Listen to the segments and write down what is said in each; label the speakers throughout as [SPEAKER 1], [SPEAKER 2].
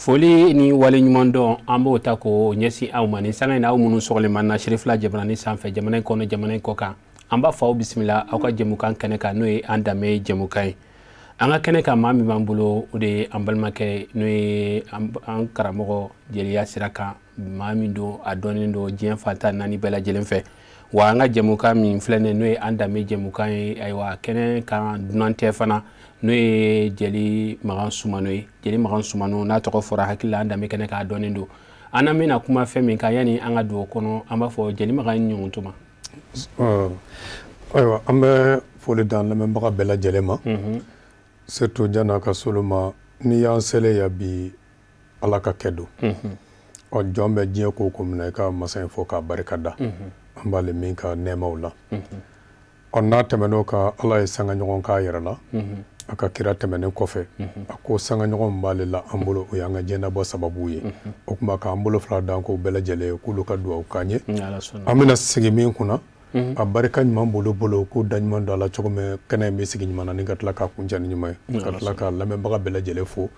[SPEAKER 1] foli ni wale ɲuman dɔn an b'o ta ko ɲɛsin aw ma nin sanga in aw minnu sɔgɔlen na Cherifla jamana sanfɛ jamana in kɔnɔ jamana in kɔ kan an b'a fɔ aw bisimila aw ka jɛmukan kɛnɛ kan n'o ye an Dambe jɛmukan ye an ka kɛnɛ kan maa min b'an bolo o de ye an balimakɛ n'o ye an karamɔgɔ jeliya sira kan maa min don a dɔnnen don diɲɛ fantan naani bɛɛ lajɛlen fɛ wa an ka jɛmukan min filɛ nin n'o ye an Dambe jɛmukan ye ayiwa kɛnɛ kan dunan tɛ fana n'o ye Djeli Makan Soumano ye Djeli Makan Soumano n'a tɔgɔ fɔra hakili la an Dambe kɛnɛ k'a dɔnnen don an bɛna kuma fɛn min kan yani an ka don o kɔnɔ an b'a fɔ Djeli Makan ɲɔgɔn tuma
[SPEAKER 2] ayiwa an bɛ foli d'an lamɛnbaga bɛɛ lajɛlen ma surtout jan'a ka s'olu ma ni y'an selen ya bi ala ka kɛ don ɔ jɔn bɛ diɲɛ ko ko minɛ i ka masa in fɔ k'a barika da an b'ale min ka nɛɛmaw la ɔ n'a tɛmɛn'o kan ala ye sanga ɲɔgɔn k'a yɛrɛ la a ka kira tɛmɛnen kɔfɛ a ko sanga ɲɔgɔn b'ale la an bolo o y'an ka diɲɛnabɔ sababu ye o tuma k'an bolo fila d'an ko bɛɛ lajɛlen ye k'olu ka duwawu k'an ye an bɛna segin min kunna a barika ɲuman bolo ko da ɲuman don a la cogo min kɛnɛ in bɛ sigi ɲuman na ni ka tila k'a kuncɛ ni ɲuman ye ka tila ka lamɛnbaga bɛɛ lajɛlen fo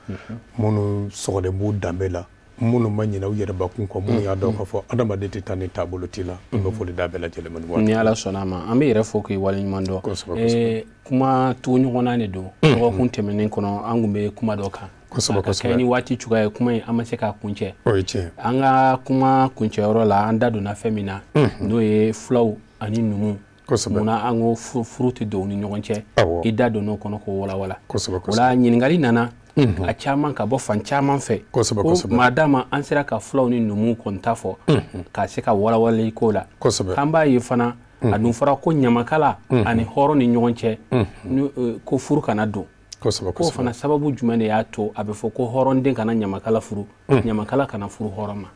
[SPEAKER 2] minnu sɔgɔlen b'u danbe la minnu ma ɲinɛ u yɛrɛbakun kɔ minnu y'a dɔn k'a fɔ adamaden tɛ taa ni taabolo t'i la an bɛ foli d'a bɛɛ lajɛlen ma ni
[SPEAKER 1] ala sɔnna a ma an bɛ yɛrɛ fo k'i waleɲuman dɔn kuma tugu ɲɔgɔnna de don dɔgɔkun tɛmɛnen kɔnɔ an tun bɛ kuma dɔ kan ka kɛ ni waati cogoya ye kuma in an ma se k'a kuncɛ an ka kuma kuncɛyɔrɔ la an da donna fɛn min na n'o ye fulaw ani numu munna an ko furu tɛ don u ni ɲɔgɔn cɛ i da donn'o kɔnɔ k'o walawala o la ɲininkali nana a caman ka bɔ fan caman fɛ ko maa d'a ma an sera ka fulaw ni numu kɔni ta fɔ k'a se ka walawali ko la k'an b'a ye fana a dun fɔra ko ɲamakala ani hɔrɔn ni ɲɔgɔn cɛ ko furu kana don k'o fana sababu jumɛn de y'a to a bɛ fɔ ko hɔrɔnden kana ɲamakala furu ɲamakala kana furu hɔrɔn ma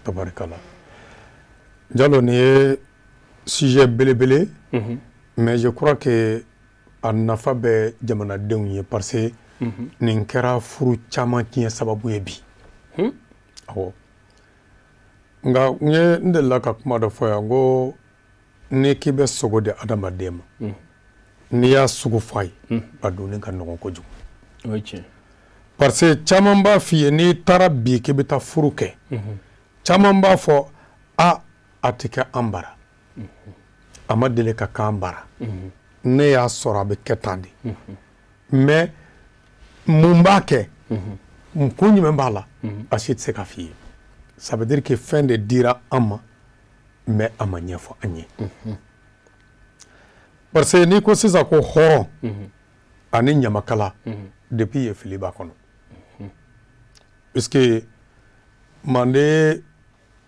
[SPEAKER 2] tabarikala Jalo ni ye sujet belebele mais je crois que a nafa bɛ jamanadenw ye parce que nin kɛra furu caman tiɲɛ sababu ye bi awɔ nka n delila ka kuma dɔ fɔ yan ko ni k'i bɛ sogo di adamaden ma n'i y'a sugu f'a ye a donni ka nɔgɔn kojugu parce que caman b'a f'i ye n'i taara bi k'i bɛ taa furu kɛ caman b'a fɔ a tɛ kɛ an bara a ma deli ka k'an bara ne y'a sɔrɔ a bɛ kɛ tan de mais mun b'a kɛ kun jumɛn b'a la a si tɛ se ka f'i ye ça veut dire que fɛn de dira an ma mais a ma ɲɛfɔ an ye parce que n'i ko sisan ko hɔrɔn ani ɲamakala depuis ye fili b'a kɔnɔ puisque mande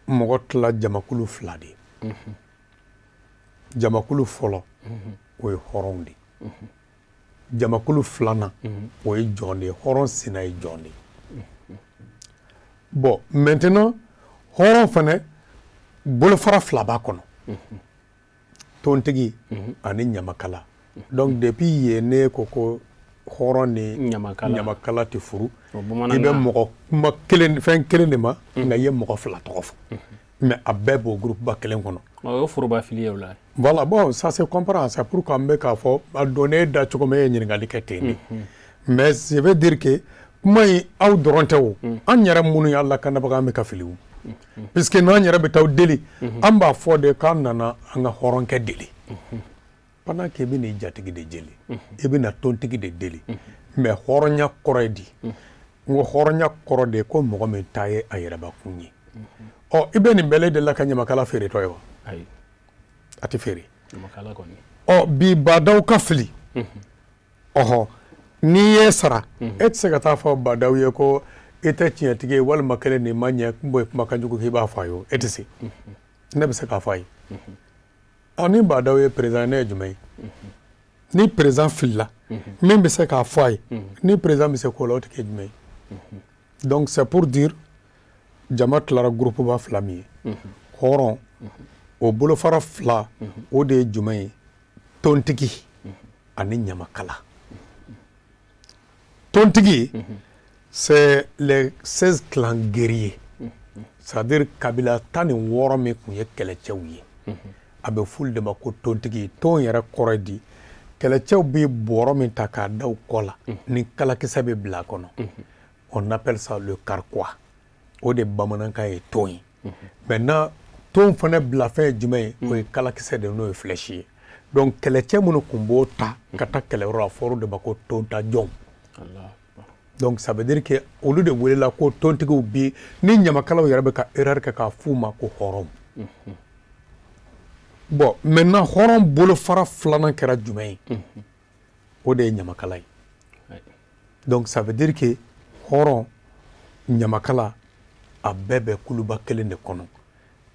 [SPEAKER 2] mɔgɔ tila jamakulu fila de ye jamakulu fɔlɔ o ye hɔrɔnw de jamakulu filanan o ye jɔn de ye hɔrɔn sina ye jɔn de bon maintenant hɔrɔn fana bolofara fila b'a kɔnɔ tontigi ani ɲamakala donc depuis yen ne ko hɔrɔn ni ɲamakala tɛ furu i bɛ mɔgɔ kuma kelen fɛn kelen de ma nka i ye mɔgɔ fila tɔgɔ fɔ mais a bɛɛ b'o groupe ba kelen kɔnɔ
[SPEAKER 1] o ye foroba fili ye o la
[SPEAKER 2] voilà bon ça se comprend c'est pour qu'on bɛ k'a fɔ a donné da cogo min e ye ɲininkali kɛ ten de mais je veux dire que kuma in aw dɔrɔn tɛ o an yɛrɛ minnu y'a lakanabaga an bɛ ka fili o puisque n'an yɛrɛ bɛ taa deli an b'a fɔ de k'an nana an ka hɔrɔnkɛ deli pendant que i bɛ n'i jatigi de deli i bɛ na tontigi de deli mais hɔrɔnya kɔrɔ ye di n ko hɔrɔnya kɔrɔ de ye ko mɔgɔ min ta ye a yɛrɛbakun ye ɔ i bɛ nin bɛɛ de la ka ɲamakala feeretɔ ye wa a tɛ feere ɔ bi baadaw ka fili ɔhɔ n'i ye sara e tɛ se ka taa fɔ baadaw ye ko e tɛ tiɲɛtigi ye walima kelen nin ma ɲɛ kumakan jugu k'i b'a fɔ a ye e tɛ se ne bɛ se k'a fɔ a ye ni baadaw ye président ne ye jumɛn ye ni président filila min bɛ se k'a fɔ a ye ni président bɛ se k'o la o tɛ kɛ jumɛn ye donc c'est pour dire jama tilara groupe ba fila min ye hɔrɔn o bolofara fila o de ye jumɛn ye tontigi ani ɲamakala tontigi c'est les 16 clans guerriers c'est-à-dire kabila 16 min tun ye kɛlɛcɛw ye a bɛ f'olu de ma ko tontigi ton yɛrɛ kɔrɔ ye di kɛlɛcɛw bɛ bɔrɔ min ta k'a da u kɔ la ni kalakisɛ bɛ bila a kɔnɔ on appelle ça le carquois. O de bamanankan ye ton ye. Maintenant ton fana bila fɛn jumɛn ye o ye kalakisɛ de n'o ye flèche ye. Donc kɛlɛcɛ minnu kun b'o ta ka taa kɛlɛyɔrɔ la fɔr'o de ma ko tonta jɔnw. Donc ça veut dire que olu de welela ko tontigiw bi ni ɲamakalaw yɛrɛ bɛ ka erreur kɛ k'a f'u ma ko hɔrɔn. Bon maintenant hɔrɔn bolofara filanan kɛra jumɛn ye o de ye ɲamakala ye. Donc ça veut dire que hɔrɔn ɲamakala a bɛɛ bɛ kuluba kelen de kɔnɔ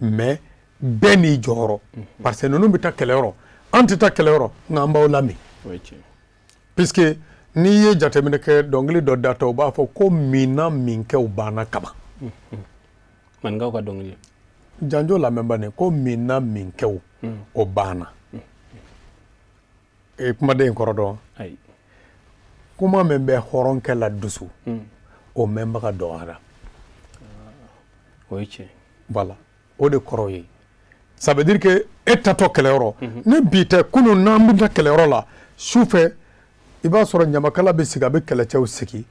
[SPEAKER 2] mais bɛɛ n'i jɔyɔrɔ parce que ninnu bɛ taa kɛlɛyɔrɔ an tɛ taa kɛlɛyɔrɔ nka an b'aw lamɛn puisque n'i ye jateminɛ kɛ dɔnkili dɔ da ta u b'a fɔ ko minna min kɛ u banna kaban.
[SPEAKER 1] Maninkaw ka dɔnkili.
[SPEAKER 2] Janjo lamɛnbani ko minna min kɛ o banna. Kumaden in kɔrɔ dɔn.
[SPEAKER 1] Ayi.
[SPEAKER 2] Kuma min bɛ hɔrɔnkɛ la dusu o mɛnbaga dɔgɔyara.
[SPEAKER 1] O ye tiɲɛ.
[SPEAKER 2] Voilà o de kɔrɔ ye. Ça veut dire que e tatɔ kɛlɛyɔrɔ ni bi tɛ kunun n'an bɛ taa kɛlɛyɔrɔ la sufɛ i b'a sɔrɔ ɲamakala bɛ sigi a bɛ kɛlɛcɛw sigi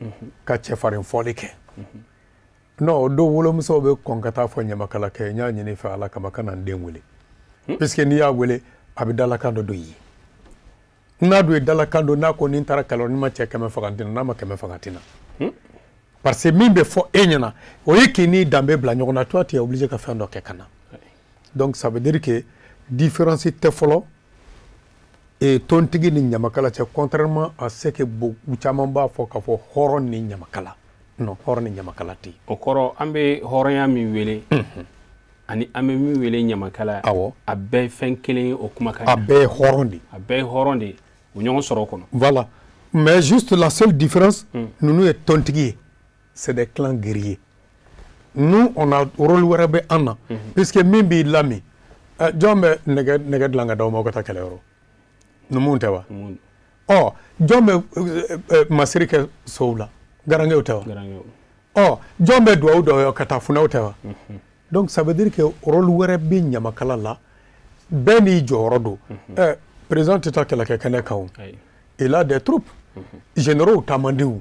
[SPEAKER 2] ka cɛfarin fɔli kɛ. Non o don wolomusow bɛ kɔn ka taa fɔ ɲamakala kɛ n y'a ɲini fɛ ala kama ka na n den wele. Puisque n'i y'a wele a bɛ dalakan dɔ don i ye. N'a dun ye dalakan don n'a ko ni n taara kɛlɛyɔrɔ ni ma cɛ 100 faga n tɛna n'a ma 100 faga n tɛna. Parce que min bɛ fɔ e ɲɛna o ye k'i ni danbe bila ɲɔgɔn na toi tu es obligé ka fɛn dɔ kɛ ka na. Donc ça veut dire que différence tɛ fɔlɔ tontigi ni ɲamakala cɛ contrairement à ce que u caman b'a fɔ k'a fɔ hɔrɔn ni ɲamakala. Non hɔrɔn ni ɲamakala tɛ. O
[SPEAKER 1] kɔrɔ an bɛ hɔrɔnya min wele ani an bɛ min wele ɲamakala a bɛɛ fɛn kelen ye o kumakan.
[SPEAKER 2] A bɛɛ ye hɔrɔn de.
[SPEAKER 1] A bɛɛ ye hɔrɔn de u ɲɔgɔn sɔrɔ o kɔnɔ.
[SPEAKER 2] Voilà mais juste la seule différence ninnu ye tontigi ye c'est des clans guerriers. Nous on a rôle wɛrɛ bɛ an na puisque min b'i lami jɔn bɛ nɛgɛ dilan ka d'aw ma aw ka taa kɛlɛyɔrɔ numuw tɛ wa. Ɔ jɔn bɛ masiri kɛ sow la garangew tɛ wa. Ɔ jɔn bɛ duwawu dɔ ka taa funɛw tɛ wa. Donc ça veut dire que rôle wɛrɛ bɛ ɲamakala la bɛɛ n'i jɔyɔrɔ don. Président tɛ taa kɛlɛkɛ kɛnɛ kan o. Il a des troupes. Généraux tamandiw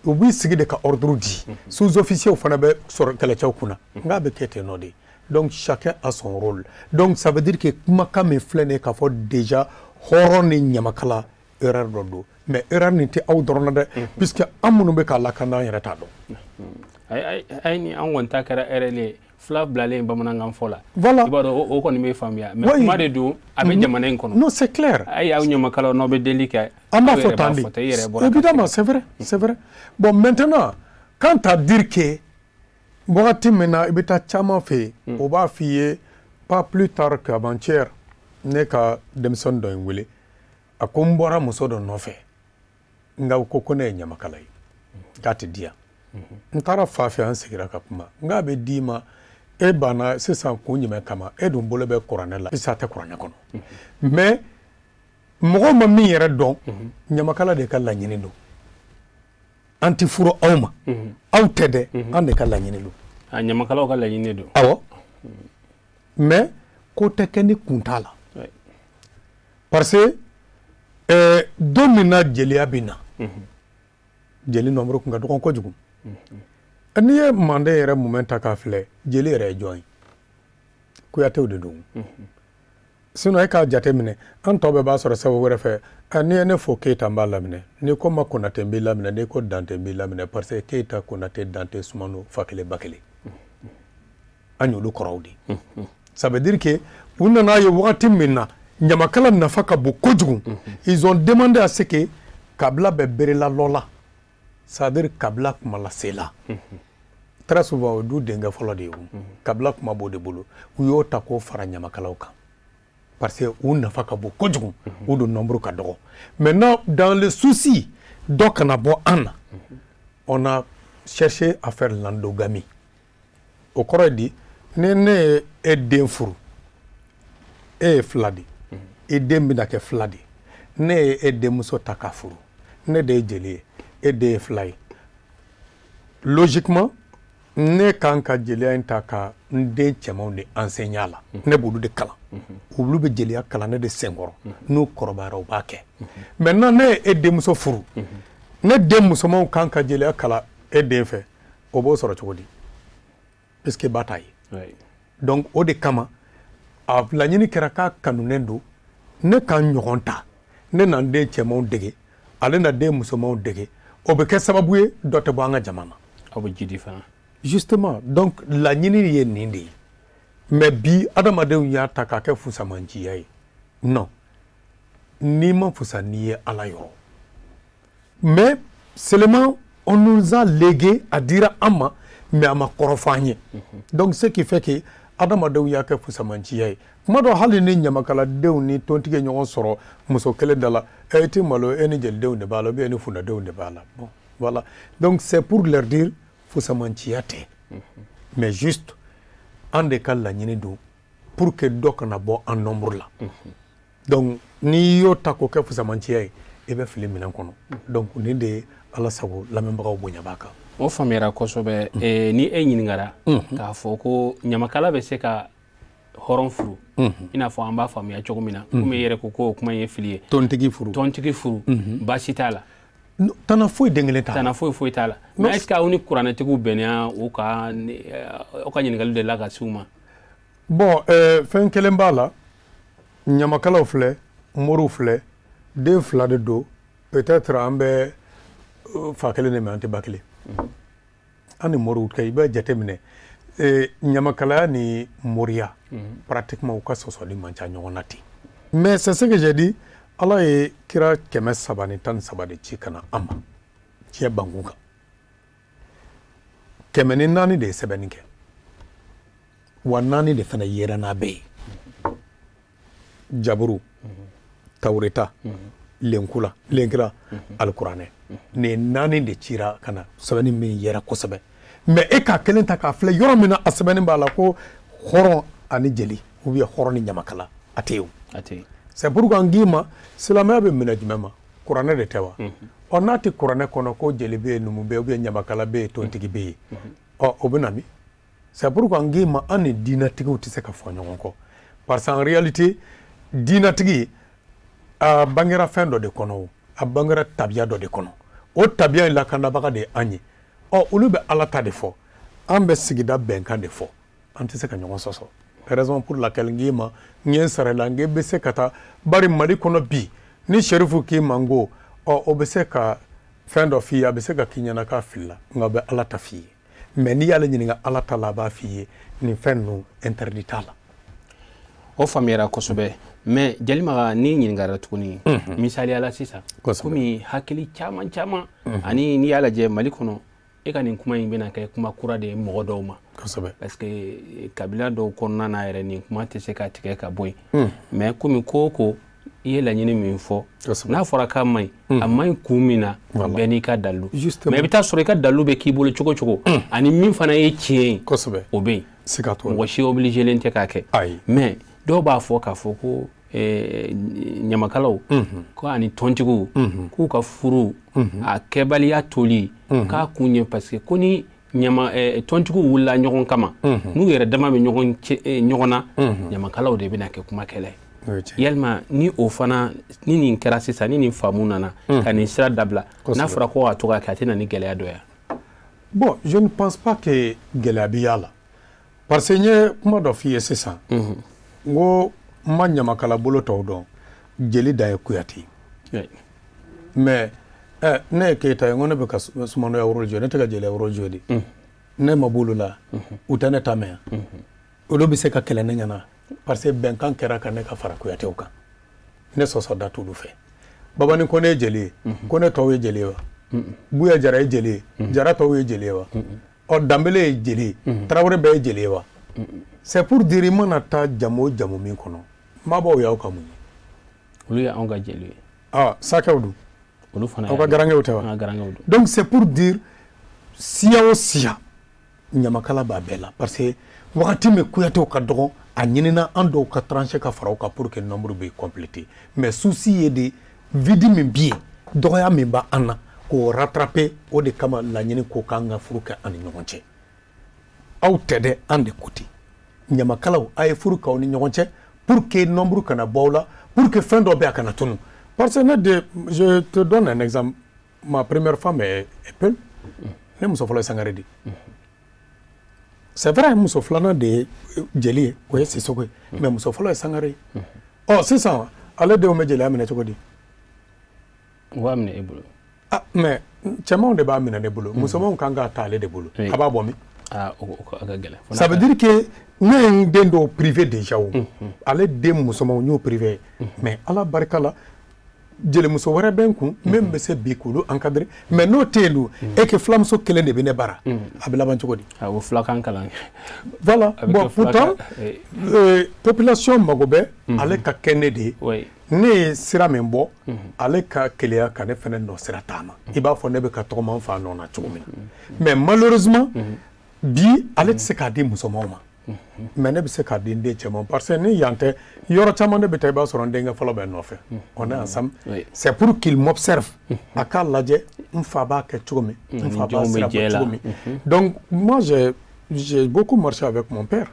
[SPEAKER 2] u b'i sigi de ka ordre di sous-officiers fana bɛ sɔrɔ kɛlɛcɛw kunna nka bɛ kɛ ten nɔ de. Donc chacun a son rôle. Donc ça veut dire que kumakan min filɛ nin ye k'a fɔ déjà hɔrɔn ni ɲamakala erreur dɔ don mais erreur nin tɛ aw dɔrɔn na dɛ puisque an minnu bɛ k'a lakana an yɛrɛ t'a dɔn.
[SPEAKER 1] Ayi ni an kɔni ta kɛra erreur ye fila bilalen bamanankan fɔ la.
[SPEAKER 2] Voilà.
[SPEAKER 1] I b'a dɔn o kɔni bɛ faamuya mais kuma de don a bɛ jamana in kɔnɔ.
[SPEAKER 2] Non c'est clair.
[SPEAKER 1] Ayi aw ɲamakalaw n'aw bɛ deli kɛ.
[SPEAKER 2] An b'a fɔ tan de. Évidemment c'est vrai c'est vrai. Bon maintenant quant à dire que wagati min na i bɛ taa caman fɛ yen o b'a f'i ye pas plus tard qu'avant-hier ne ka denmisɛnnin dɔ ye n wele a ko n bɔra muso dɔ nɔfɛ nka ko ne ye ɲamakala ye k'a tɛ di yan n taara fa fɛ an sigira ka kuma nka a bɛ d'i ma e banna sisan kun jumɛn kama e dun bolo bɛ kuranɛ la sisan a tɛ kuranɛ kɔnɔ mais mɔgɔw ma min yɛrɛ dɔn ɲamakala de ka laɲini don an tɛ furu aw ma aw tɛ dɛ an de ka laɲini don.
[SPEAKER 1] Ɲamakalaw ka laɲini don.
[SPEAKER 2] Awɔ mais ko tɛ kɛ ni kun t'a la parce que don min na jeliya bɛ na jeli nombre kun ka dɔgɔ kojugu n'i ye manden yɛrɛ moment ta k'a filɛ jeli yɛrɛ ye jɔn ye kuyatew de don sinon e k'a jateminɛ an tɔ bɛɛ b'a sɔrɔ sababu wɛrɛ fɛ n'i ye ne fɔ Keyita n b'a laminɛ n'i ko n ma Konate n b'i laminɛ n'i ko Dante n b'i laminɛ parce que Keyita Konate Dante Soumano fa kelen ba kelen an y'olu kɔrɔw de. Ça veut dire que u nana ye wagati min na ɲamakala nafa ka bon kojugu ils ont demandé à ce que kabila bɛ berela lɔ la c'est-à-dire kabila kuma lasela très souvent o du denkɛ fɔlɔ de ye kabila kuma b'o de bolo u y'o ta k'o fara ɲamakalaw kan parce que u nafa ka bon kojugu u de nombre ka dɔgɔ maintenant dans le souci dɔ kana bɔ an na on a cherché à faire l'endogamie o kɔrɔ ye di ni ne ye e den furu e ye fila de e den bɛna kɛ fila de ne ye e denmuso ta k'a furu ne de ye jeli ye e de ye fila ye logiquement ne kan ka jeliya in ta ka n den cɛmanw de enseigner la ne b'olu de kalan olu bɛ jeliya kalan ne de senkɔrɔ n'u kɔrɔbayara u b'a kɛ maintenant ne ye e denmuso furu ne den musomanw kan ka jeliya kalan e den fɛ o b'o sɔrɔ cogo di est-ce que ba t'a ye donc o de kama a laɲini kɛra k'a kanunen don ne ka ɲɔgɔn ta ne na n den cɛmanw dege ale na den musomanw dege o bɛ kɛ sababu ye dɔ tɛ bɔ an ka jama na
[SPEAKER 1] aw bɛ jidi fana
[SPEAKER 2] justement donc laɲini ye nin de ye mais bi adamadenw y'a ta k'a kɛ fusamanjiya ye non n'i ma fusa n'i ye ala yɔrɔ mais seulement on nous a légué a dira an ma mais a ma kɔrɔfɔ an ye donc ce qui fait que adamadenw y'a kɛ fusamanjiya ye kuma dɔ hali ni ɲamakaladenw ni tontigi ye ɲɔgɔn sɔrɔ muso kelen da la e ti malo e ni jelidenw de b'a la ou ni fundadenw de b'a la bon voilà donc c'est pour leur dire fusamanjiya tɛ mais juste an de ka laɲini don pour que dɔ kana bɔ an nombre la donc n'i y'o ta k'o kɛ fusamanjiya ye i bɛ fili minɛn kɔnɔ donc nin de ye ala sago lamɛnbagaw bonya b'a kan
[SPEAKER 1] o faamuyara kosɛbɛ ni e ɲiningara k'a fɔ ko ɲamakala bɛ se ka hɔrɔn furu i n'a fɔ an b'a faamuya cogo min na komi e yɛrɛ ko k'o kuma ye fili ye
[SPEAKER 2] tɔntigi furu
[SPEAKER 1] baasi t'a la
[SPEAKER 2] tana foyi den kelen t'a la
[SPEAKER 1] tana foyi t'a la mais est-ce que aw ni kuranɛtigiw bɛnna o ka ɲininkali de la ka s'u ma
[SPEAKER 2] bon fɛn kelen b'a la ɲamakalaw filɛ moriw filɛ den fila de don peut-être an bɛ fa kelen de mɛ an tɛ ba kelen an ni moriw kɛ i bɛ jate minɛ ɲamakalaya ni moriya pratiquement u ka sɔsɔli man ca ɲɔgɔn na ten mais c'est ce que j'ai dit ala ye kira 313 de ci kana an ma diɲɛ bankun kan 104 de ye sɛbɛnni kɛ wa 4 de fana yera n'a bɛɛ ye jaburu tawreta lenkira alkuranɛ nin 4 de cira kana sɛbɛnni min yera kosɛbɛ mais e ka kelen ta k'a filɛ yɔrɔ min na a sɛbɛnni b'a la ko hɔrɔn ani jeli ou bien hɔrɔn ni ɲamakala a tɛ yen c'est pourquoi n k'i ma silamɛya bɛ minɛ jumɛn ma kuranɛ de tɛ wa ɔ n'a tɛ kuranɛ kɔnɔ ko jeli bɛ yen numu bɛ yen ou bien ɲamakala bɛ yen tontigi bɛ yen ɔ o bɛ na min c'est pourquoi n k'i ma an ni diinɛtigiw tɛ se ka fɔ ɲɔgɔn kɔ parce qu'en réalité diinɛtigi a bangera fɛn dɔ de kɔnɔ a bangera tabiya dɔ de kɔnɔ o tabiya in lakanabaga de ye an ye ɔ olu bɛ ala ta de fɔ an bɛ sigida bɛnkan de fɔ an tɛ se ka ɲɔgɔn sɔsɔ raison pour laquelle n k'i ma n ye n sara la n k'i bɛ se ka taa bari mali kɔnɔ bi ni sherifu k'i ma n ko ɔ o bɛ se ka fɛn dɔ f'i ye a bɛ se ka k'i ɲɛna k'a filila nka bɛ ala ta f'i ye mais n'i y'ale ɲininka ala ta la a b'a f'i ye nin fɛn ninnu interdit t'a la
[SPEAKER 1] o faamuyara kosɛbɛ mais Djeli Makan ni ɲininkara tuguni misaliyala sisan komi hakili caman caman ani n'i y'a lajɛ mali kɔnɔ e ka nin kuma in bɛna kɛ kuma kura de ye mɔgɔ dɔw ma parce que kabila dɔw kɔnɔna na yɛrɛ nin kuma tɛ se ka tigɛ ka bɔ yen mais komi ko o ko i ye laɲini min fɔ n'a fɔra k'a man ɲi a man ɲi kun min na bɛɛ n'i ka dalu mais i bɛ taa sɔrɔ i ka dalu bɛ k'i bolo cogo cogo ani min fana ye tiɲɛ ye o bɛ yen mɔgɔ si obligelen tɛ k'a kɛ mais dɔw b'a fɔ k'a fɔ ko ɲamakalaw ko ani tɔntigiw k'u ka furu a kɛbaliya toli k'a kun ye parce que ko ni tɔntigiw wulila ɲɔgɔn kama n'u yɛrɛ dama bɛ ɲɔgɔn na ɲamakalaw de bɛna kɛ kuma kɛlɛ yalima ni o fana ni nin kɛra sisan ni nin faamu nana ka nin sira dabila n'a fɔra ko a to ka kɛ a tɛ na ni gɛlɛya dɔ ye
[SPEAKER 2] bon je ne pense pas que gɛlɛya bɛ y'a la parce que n ye kuma dɔ f'i ye sisan n ko n ma ɲamakala bolo tɔw dɔn jeli da ye kuyate mais ne ye keyita ye n ko ne bɛ ka sumanoya woro jɔ ne tɛ ka jeliya woro jɔ de ne ma b'olu la u tɛ ne ta mɛn olu bɛ se ka kɛlɛ ne ɲɛna parce que bɛnkan kɛra ka ne ka fara kuyatew kan ne sɔsɔ da t'olu fɛ babani ko ne ye jeli ye ko ne tɔw ye jeli ye wa buya jara ye jeli ye jara tɔw ye jeli ye wa ɔ danbele ye jeli ye tarawele bɛɛ ye jeli ye wa c'est pour dire i mana taa jamu o jamu min kɔnɔ mabɔw y'aw ka mun ye
[SPEAKER 1] olu ye anw ka jeli ye
[SPEAKER 2] sakɛw dun
[SPEAKER 1] olu fana
[SPEAKER 2] aw ka garangew tɛ wa donc c'est pour dire siya o siya ɲamakala b'a bɛɛ la parce que wagati min kuyatew ka dɔgɔn a ɲinina an dɔw ka tranché ka fara u kan pour que nombre bɛ compléter mais souci ye de vide min bi yen dɔgɔya min b'a an na k'o rattraper o de kama laɲini ko k'an ka furu kɛ an ni ɲɔgɔn cɛ aw tɛ dɛ an de ko ten ɲamakalaw a ye furu k'aw ni ɲɔgɔn cɛ pour que nombre kana bɔ aw la pour que fɛn dɔ bɛ a kana tunu parce que je te donne un exemple ma première femme est Peul ne muso fɔlɔ Sangare de c'est vrai muso filanan de ye Djeli ye o ye Sisoko ye mais muso fɔlɔ ye Sangare ɔ sisan ale denw bɛ Djeliya minɛ cogo di
[SPEAKER 1] u b'a minɛ e bolo
[SPEAKER 2] mais cɛmanw de b'a minɛ ne bolo musomanw kan ka ta ale de bolo a b'a bɔ min ça veut dire que ne ye n den dɔw privé déjà o ale den musomanw n y'o privé mais ala barika la jelimuso wɛrɛ bɛ n kun min bɛ se bi k'olu encadrer mais n'o tɛ yen dun e que filamuso kelen de bɛ ne bara a bɛ laban cogo di
[SPEAKER 1] o filakan kalan
[SPEAKER 2] voilà bon pourtant population mago bɛ ale ka kɛ ne de ye ne ye sira min bɔ ale ka keleya ka ne fɛnɛ nɔ sira taama i b'a fɔ ne bɛ ka tɔgɔma n fa nɔ na cogo min na mais malheureusement bi ale tɛ se k'a di musomanw ma mais ne bɛ se k'a di n den cɛman parce que ni yan tɛ yɔrɔ caman ne bɛ taa i b'a sɔrɔ n denkɛ fɔlɔ bɛ nɔfɛ on est ensemble c'est pour qu'il m'observe a k'a lajɛ n fa b'a kɛ cogo min n fa b'a sira bɔ cogo min donc moi j'ai beaucoup marché avec mon père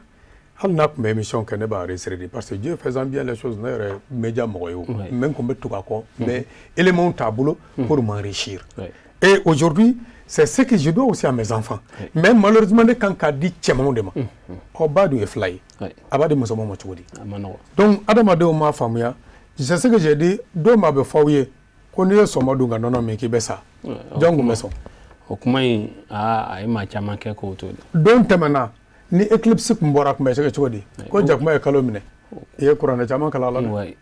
[SPEAKER 2] hali n'a tun bɛ émission kɛ ne b'a enregistrer parce que Dieu faisant bien les choses ne yɛrɛ média mɔgɔ ye o mais n tun bɛ tugu a kɔ mais éléments t'a bolo pour m'enrichir et aujourd'hui c'est ce que je dois aussi à mes enfants mais malheureusement ne kan k'a di cɛmanw de ma ɔ ba dun ye fila ye a b'a di musomanw ma cogo di donc adamadenw m'a faamuya c'est ce que j'ai dit dɔw ma bɛ fɔ aw ye ko n'i ye sɔmɔ dun ka nɔnɔ min k'i bɛ sa jɔn tun bɛ sɔn
[SPEAKER 1] o kuma in a ye maa caman kɛ k'o to
[SPEAKER 2] don tɛmɛna ni éclipse tun bɔra tun bɛ se kɛ cogo di ko jakuma ye kalo minɛ i ye kuranɛ caman kalan a la dɛ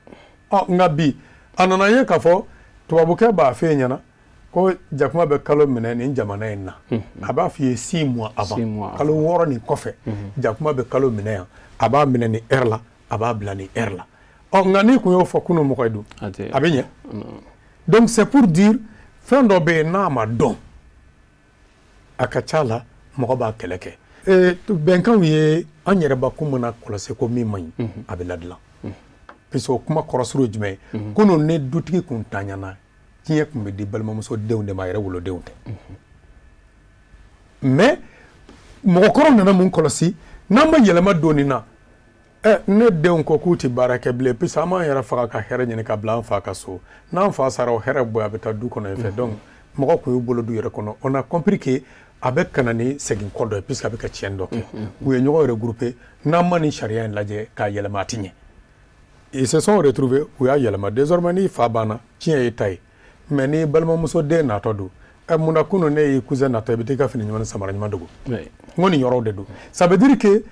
[SPEAKER 2] nka bi a nana ye k'a fɔ tubabukɛ b'a f'e ɲɛna ko jakuma bɛ kalo minɛ nin jamana in na a b'a f'i ye 6 mois avant kalo 6 nin kɔfɛ jakuma bɛ kalo minɛ yan a b'a minɛ ni heure la a b'a bila ni heure la nka n'i kun y'o fɔ kunun mɔgɔ ye dun a bɛ ɲɛ donc c'est pour dire fɛn dɔ bɛ yen n'a ma dɔn a ka ca la mɔgɔ b'a kɛlɛ kɛ bɛnkanw ye an yɛrɛbakun mana kɔlɔsi ko min man ɲi a bɛ ladilan puisque o kuma kɔrɔsiro ye jumɛn ye kunun ne dutigi kun taɲana diɲɛ tun bɛ di balimamuso denw de ma a yɛrɛ wolodenw tɛ mais mɔgɔkɔrɔ nana mun kɔlɔsi n'an ma yɛlɛma don nin na ne denw ko k'u tɛ baara kɛ bilen puisque an b'an yɛrɛ faga ka hɛrɛ ɲini ka bila an fa ka so n'an fa sara o hɛrɛ bɔ a bɛ taa du kɔnɔ yen fɛ donc mɔgɔ kun y'u bolo du yɛrɛ kɔnɔ on a compris que a bɛ ka na ni segin kɔ dɔ ye puisque a bɛ ka tiɲɛni dɔ kɛ u ye ɲɔgɔn regrouper n'an ma nin sariya in lajɛ k'a yɛlɛma a tɛ ɲɛ ils se sont retrouvés u y'a yɛlɛma désormais ni fa banna tiɲɛ ye ta ye mais ni balimamuso den natɔ don munna kunun ne y'i cousin natɔ i bɛ taa i ka fini ɲuman ni samara ɲuman dogo n ko nin yɔrɔw de don ça veut dire que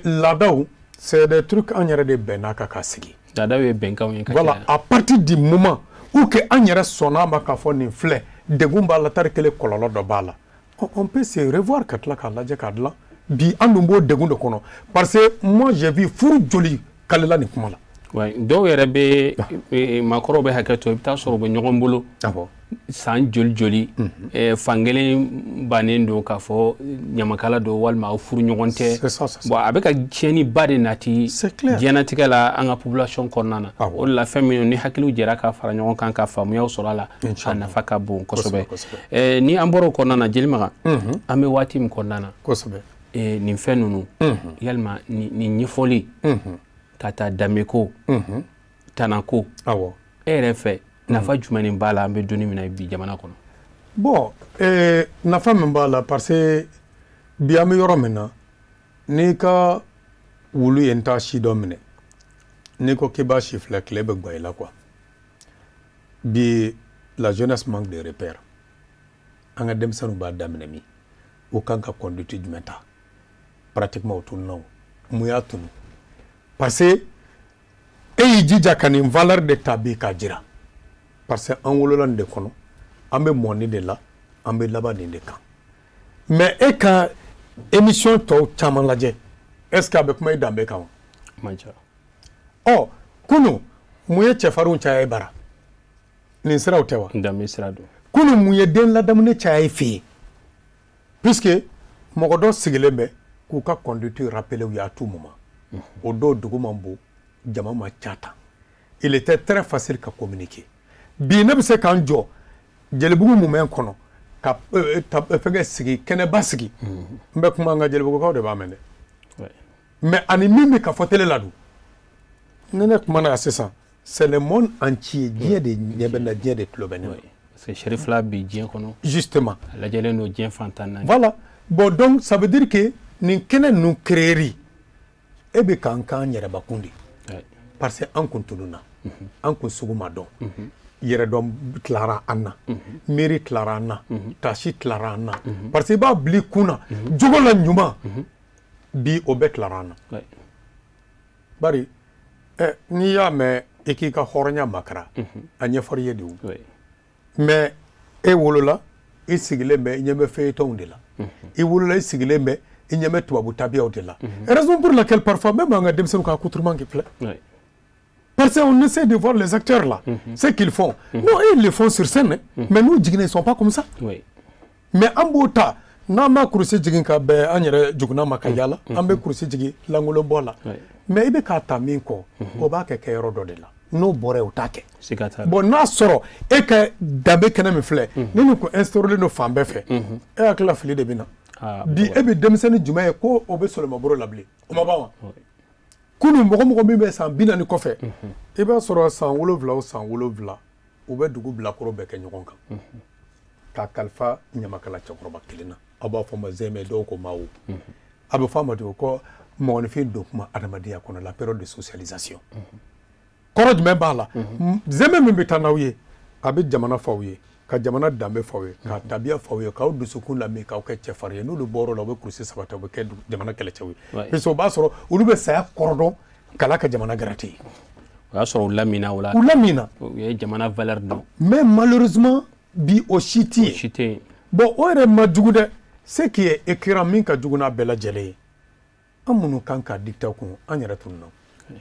[SPEAKER 2] laadaw c'est des trucs an yɛrɛ de bɛnn'a kan k'a sigi
[SPEAKER 1] laadaw ye bɛnkanw ye ka
[SPEAKER 2] voilà à partir du moment où que an yɛrɛ sɔnn'a ma k'a fɔ nin filɛ degun b'a la tari kelen kɔlɔlɔ dɔ b'a la on peut se revoir ka tila k'a lajɛ k'a dilan bi an dun b'o degun de kɔnɔ parce que moi j'ai vu furu joli kalela nin kuma la
[SPEAKER 1] dɔw yɛrɛ bɛ maakɔrɔw bɛ hakɛ to i bɛ taa sɔrɔ u bɛ ɲɔgɔn bolo san joli joli fankelen bannen don k'a fɔ ɲamakala don walima aw furu ɲɔgɔn tɛ bon a bɛ ka tiɲɛni ba de nati diɲɛnatigɛ la an ka population kɔnɔna na o de la fɛn min ni hakiliw jɛra ka fara ɲɔgɔn kan ka faamuyaw sɔrɔ a la a nafa ka bon kosɛbɛ ni an bɔra o kɔnɔna na Djeli Makan an bɛ waati min kɔnɔna na nin fɛn ninnu yalima nin ɲɛfɔli ka taa dameko tanako e yɛrɛ fɛ nafa jumɛn b'a la an bɛ donni min na bi jamana kɔnɔ
[SPEAKER 2] bon nafa min b'a la parce que bi an bɛ yɔrɔ min na n'i ka wulu ye n ta si dɔ minɛ n'i ko k'i b'a si filɛ tile bɛ guwa i la quoi bi la jeunesse manque de repères an ka denmisɛnninw b'a daminɛ min u kan ka conduite jumɛn ta pratiquement o tununa o mun y'a tunu parce que e y'i jija ka nin valeur de ta bi k'a jira parce que an wolola nin de kɔnɔ an bɛ mɔni de la an bɛ laban nin de kan mais e ka émission tɔw caman lajɛ est ce que a bɛ kuma i danbe kan wa ɔ kunun mun ye cɛfarinw caya i bara nin siraw tɛ wa
[SPEAKER 1] danbe sira don
[SPEAKER 2] kunun mun ye den ladamunen caya i fɛ yen puisque mɔgɔ dɔ sigilen bɛ k'u ka conduite rappelé u ye à tout moment au dos dugu man bon jama ma cata il était très facile ka communiquer bi ne bɛ se k'an jɔ jelibugu mumɛn kɔnɔ ka fɛnkɛ sigi kɛnɛba sigi n bɛ kuma an ka jelibugukaw de b'a mɛn dɛ mais ani min bɛ ka fɔ télé la dun ne kuma na sisan c'est le monde entier diɲɛ de ɲɛ bɛ na diɲɛ de tulo bɛ ne
[SPEAKER 1] C'est Cherifla bi djien kono.
[SPEAKER 2] Justement.
[SPEAKER 1] La djelen no djien fantana.
[SPEAKER 2] Voilà. Bon, donc, ça veut dire que nous kene nous créer et be kankan yere bakundi. Parce que an kuntununa. An kun suguma don. Yere don Clara Anna. Mary Clara Anna. Tashi Clara Anna. Parce que ba bli kuna. Jogo la nyuma. Bi obe Clara Anna. Bari ni ya me ekika horonya makara. Anya foriye di. Mais e wolola i sigile me nyeme feuilleton de la. I wolola i sigile me i nyeme tubabu tabia de la. Raison pour laquelle parfois même on a des personnes qui accoutrement qui plaît. Parce qu'on essaie de voir les acteurs là, ce qu'ils font. Non, ils le font sur scène, mais nous, Djigine, ils ne sont pas comme ça. Mais en Bota, Nama Kouroussi Djiginka, Agnere Djougna Makayala, Ambe Kouroussi Djigi, Langolo Bola. Mais il y a un minko, Oba Kekero Dodela. No Bore Otake. Bon, na soro, et que Dambe Kenem Flé, nous nous instaurons nos femmes beffet. Et avec la fille de Bina. Bi ebe demseni Djumé, ko obe sur le Mabro Labli. Omabawa. Kunu mɔgɔ min bɛ san 40 kɔfɛ i b'a sɔrɔ san 7 o san 7 u bɛ dugu bilakoro bɛɛ kɛ ɲɔgɔn kan ka kalifa ɲamakala cɛkɔrɔba kelen na a b'a fɔ ma zɛmɛ dɔw ko maawo a bɛ fɔ a ma de ko mɔgɔninfin don kuma adamadenya kɔnɔ la période de socialisation kɔrɔ jumɛn b'a la zɛmɛ min bɛ taa n'aw ye a bɛ jamana f'aw ye ka jamana danbe f'aw ye ka tabiya f'aw ye k'aw dusukun lamɛn k'aw kɛ cɛfarin ye n'olu bɔr'o la u bɛ kurusi saba ta u bɛ kɛ jamana kɛlɛcɛw ye parce que o b'a sɔrɔ olu bɛ saya kɔrɔ dɔn kala ka jamana garate ye
[SPEAKER 1] o y'a sɔrɔ u lamina o la
[SPEAKER 2] u lamina
[SPEAKER 1] u ye jamana valeur dɔn
[SPEAKER 2] mais malheureusement bi o si tɛ yen bon o yɛrɛ ma jugu dɛ ce qui est écœurant min ka jugu n'a bɛɛ lajɛlen ye an minnu kan ka dicter kun an yɛrɛ tun na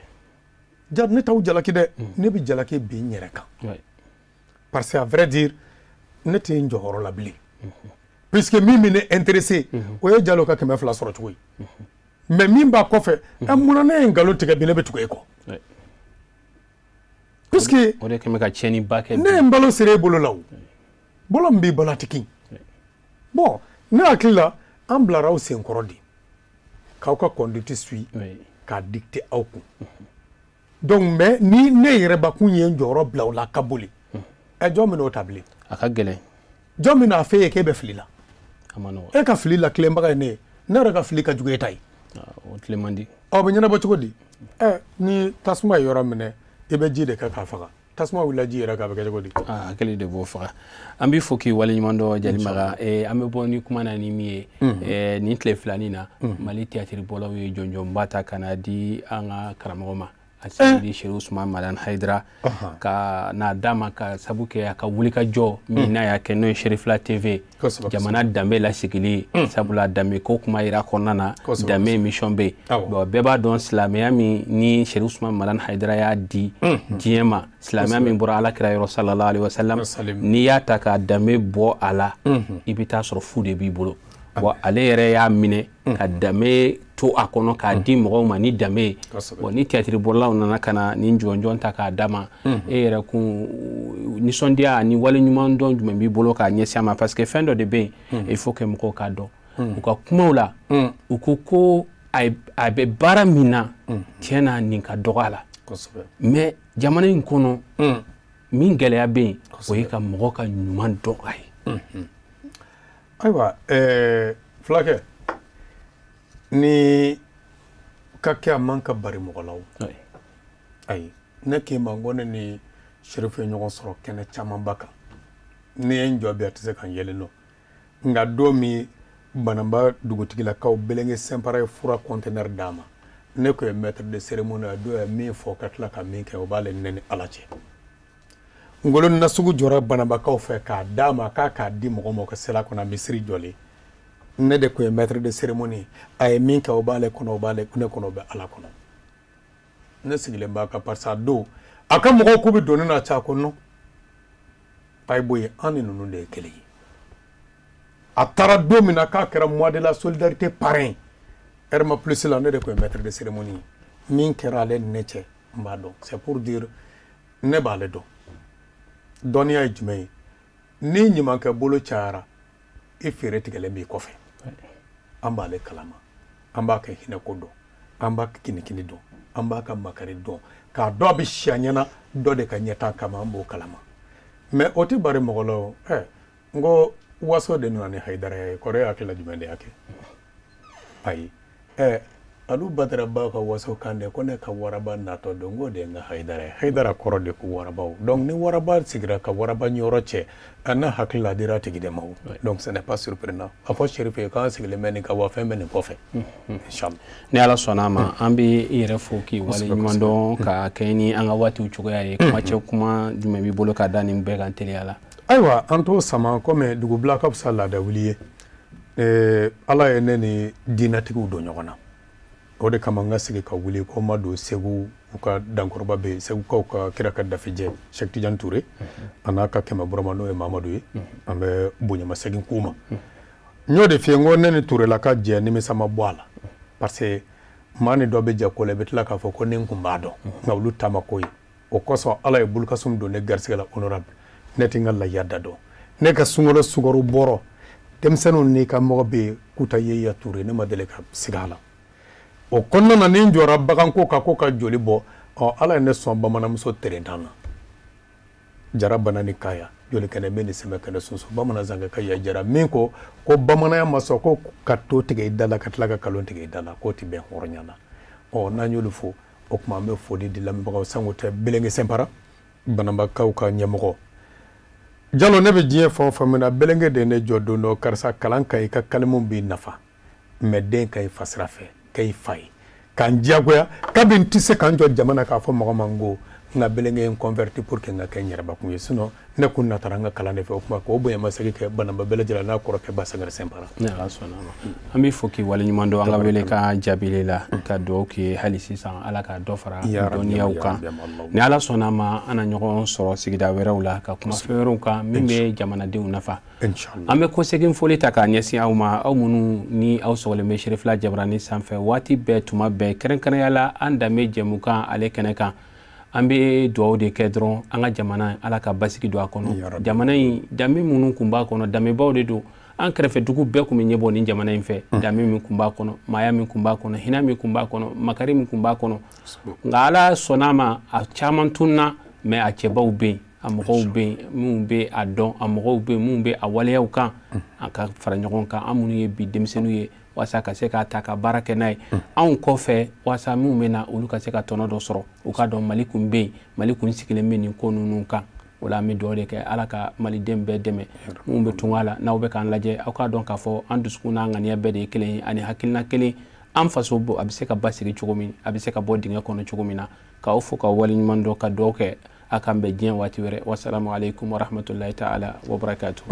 [SPEAKER 2] jaa ne t'aw jalaki dɛ ne bɛ jalaki bi n yɛrɛ kan parce que à vrai dire ne tɛ n jɔyɔrɔ la bilen puisque min bɛ ne intéressé o ye Jalo ka 200 sɔrɔ cogo ye mais min b'a kɔfɛ munna ne ye nkalon tigɛ bi ne bɛ tugu e kɔ puisque
[SPEAKER 1] o de kɛmɛ ka tiɲɛni ba kɛ
[SPEAKER 2] ne ye n balo siri e bolo la o bolo min b'i balo a tɛ kin bon ne hakili la an bilara aw senkɔrɔ de k'aw ka conduite suit k'a dicter aw kun donc mais ni ne yɛrɛbakun ye n jɔyɔrɔ bila o la ka boli jɔn min n'o ta bilen
[SPEAKER 1] a ka gɛlɛn
[SPEAKER 2] jɔn min n'a f'e ye k'e bɛ fili la
[SPEAKER 1] a ma nɔgɔ
[SPEAKER 2] e ka fili la tilenbaga ye ne ye ne yɛrɛ ka fili ka jugu e ta ye
[SPEAKER 1] o tilen man di
[SPEAKER 2] aw bɛ ɲɛnabɔ cogo di ni tasuma ye yɔrɔ minɛ i bɛ ji de kɛ k'a faga tasuma wulila ji yɛrɛ k'a bɛ kɛ cogo di
[SPEAKER 1] hakili de b'o faga an b'i fo k'i waleɲuman dɔn Djeli Makan an bɛ bɔ ni kuma na ni min ye nin tile filanin na Mali théâtre bɔlaw ye jɔnjɔnba ta ka na di an ka karamɔgɔ ma a di Cherifla Soumano Madan Haidara ka n'a d'a ma ka sabu kɛ a ka wulikajɔ min n'a y'a kɛ n'o ye Cherifla TV jamana danbe lasigili sabula danbe ko kuma yira kɔnɔna na danbe émission bɛ yen bon bɛɛ b'a dɔn silamɛya min ni Cherifla Soumano Madan Haidara y'a di diɲɛ ma silamɛya min bɔra Alakira yɔrɔ sallallahu alaihi wasallam n'i y'a ta ka danbe bɔ a la i bɛ taa sɔrɔ fu de b'i bolo bon ale yɛrɛ y'a minɛ ka danbe to a kɔnɔ k'a di mɔgɔw ma ni danbe ye bon ni théâtre bɔlaw nana ka na ni jɔnjɔn ta k'a d'a ma e yɛrɛ kun nisɔndiya ni waleɲuman dɔn jumɛn b'i bolo k'a ɲɛsin a ma parce que fɛn dɔ de bɛ yen il faut que mɔgɔw k'a dɔn u ka kumaw la u ko ko a bɛ baara min na tiɲɛ na nin ka dɔgɔ a la mais jamana in kɔnɔ min gɛlɛya bɛ yen o ye ka mɔgɔ ka ɲuman dɔn a ye
[SPEAKER 2] ayiwa fulakɛ ni ka kɛ a man ka bari mɔgɔ la o ayi ne k'i ma ko ne ni Cherifla ye ɲɔgɔn sɔrɔ kɛnɛ camanba kan ne ye n jɔ bi a tɛ se ka n yɛlɛ nɔ nka don min Banamba dugutigilakaw Belenge Sɛnpara ye fura conteneur d'a ma ne ko ye maître de cérémonie a don ye min fɔ ka tila ka min kɛ o b'ale ne ni Ala cɛ ngolo nasugu jɔra Banambakaw fɛ k'a d'a ma k'a di mɔgɔ ma o ka sela kɔnɔ misiri jɔlen ne de ko ye maître de cérémonie a ye min kɛ o b'ale kɔnɔ o b'ale ne kɔnɔ o bɛ Ala kɔnɔ ne sigilen b'a kan parce que a don a ka mɔgɔw k'u bɛ doni na cɛ a ko non payibo ye an ni ninnu de ye kelen ye a taara don min na k'a kɛra mois de la solidarité parrain Herma Plus la ne de ko ye maître de cérémonie min kɛra ale ni ne cɛ n b'a dɔn c'est pour dire ne b'ale dɔn dɔnniya ye jumɛn ye ni ɲumankɛ bolo cayara i feere tigɛlen b'i kɔfɛ an b'ale kalama an b'a kɛ hinɛko dɔn an b'a kɛ kinikini dɔn an b'a ka makari dɔn k'a dɔn a bɛ siya ɲɛna dɔ de ka ɲɛta kama an b'o kalama mais oti bari mogolo ngo waso de nani haidara kore akela jumende yake ai alu badara ba ka waso kande ko ne ka waraba nato dongo de nga haidara koro de ko waraba donc ni waraba sigira ka waraba nyoroche ana hakla dira tigide maw donc ce n'est pas surprenant afo Cherifla ka sigile meni ka wa fembe ne ko fe inshallah
[SPEAKER 1] ni ala sonama ambi ire foki wale nyundo ka keni anga wati uchugo ya kuma che kuma jume bi bolo ka dani mbega anteli ala
[SPEAKER 2] aywa anto sama comme dugu black up sala da wuliye ala eneni dinatigu do nyogona o de kama nga sigi ka wuli ko ma do segu uka dankoroba be segu ka kira ka dafije Cheikh Tidiane Touré anaka kema burama no e Mamadou yi ambe bunya masegin kuma nyode fi ngo nene Touré la ka je ni misama bwala parce que mani do be je ko le betla ka fo ko nen kumbado ngawlu tamakoy o koso ala e bulka sum do ne garsela honorable neti ngal la yadda do ne ka sungoro sugoro boro demsenu ni ka mo be kuta yeya Touré ne madele ka sigala o konna na ni njora bagan ko ka joli bo ala ne son bamana muso terentana jara banani kaya joli kene meni seme kene sunso bamana zanga kaya jara min ko bamana ya maso ko katto tige idala katlaga kalon tige idala ko ti ben hornyana na nyolu fo o kuma me fo di lambaga sangote belenge sempara banamba ka nyamoko jalo ne be jie fo famina belenge de ne jodo no karsa kalanka ka kalmum bi nafa medden kay fasrafe kay fay kan jagoya kabin tisse kan jo jamana ka fo mo mango nga belenge en converti pour que nga kay nyerba ko sino ne kun na taranga kala ne fe kuma ko boye masaki ke banamba bele jala na ko ke basagar sempara
[SPEAKER 1] ne la sona ami foki wala nyumando anga wele ka jabilela ka do ki halisi san ala ka do fara doniya uka ne ala sona ma ana nyogon soro sigida werawla ka kuma fero ka mimbe jamana de unafa
[SPEAKER 2] inshallah
[SPEAKER 1] ame ko segin folita ka nyasi awma aw munu ni aw sogole me Cherifla jabrani sanfe wati be tuma be keren yala anda me jemuka ale keneka ambe duwaw de kɛ dɔrɔn an ka jamana ala ka basigi do a kɔnɔ jamana in danbe minnu kun b'a kɔnɔ danbebaw de do an kɛrɛfɛ dugu bɛɛ kun bɛ ɲɛbɔ ni jamana in fɛ danbe min kun b'a kɔnɔ maaya min kun b'a kɔnɔ hinɛ min kun b'a kɔnɔ makari min kun b'a kɔnɔ nka ala sɔnna ma a caman tunna mais a cɛbaw bɛ yen a mɔgɔw bɛ yen minnu bɛ a dɔn a mɔgɔw bɛ yen minnu bɛ a waleyaw kan a ka fara ɲɔgɔn kan an minnu ye bi denmisɛnninw ye wasa ka se ka ta ka baara kɛ n'a ye anw kɔfɛ wasa minnu bɛ na olu ka se ka tɔnɔ dɔ sɔrɔ u ka dɔn Mali kun bɛ yen Mali kun sigilen bɛ nin ko ninnu kan o la an bɛ dugawu de kɛ ala ka maliden bɛɛ dɛmɛ minnu bɛ tunga la n'aw bɛ k'an lajɛ aw ka dɔn k'a fɔ an dusukun n'a ŋaniya bɛɛ de ye kelen ye ani hakilina kelen an faso a bɛ se ka basigi cogo min a bɛ se ka bɔ dingɛ kɔnɔ cogo min na k'aw fo ka waleɲuman dɔn ka dugawu kɛ a k'an bɛn diɲɛ waati wɛrɛ wasalamu alaikum warahmatullahi ta'ala wa barakatuh.